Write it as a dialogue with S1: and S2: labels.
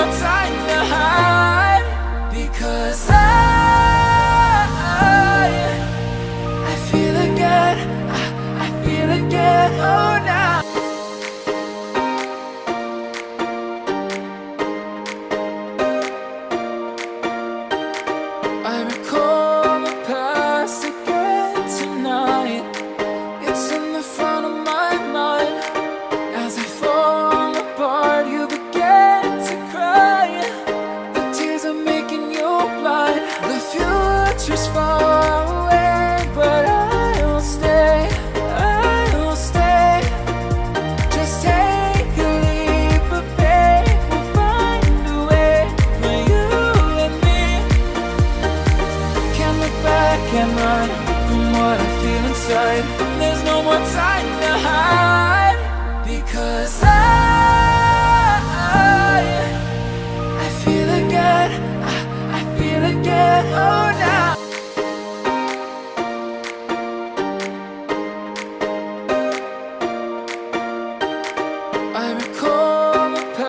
S1: more time to hide. Because I feel again, I feel again, oh now. I recall the past again tonight. It's in the front of my mind. As I fall apart, you begin to cry. The tears are making you blind. The future's far away, but I'll stay, I'll stay. Just take a leap of faith. We'll find a way for you and me. Can't look back and run from what I feel inside. There's no more time to hide. Because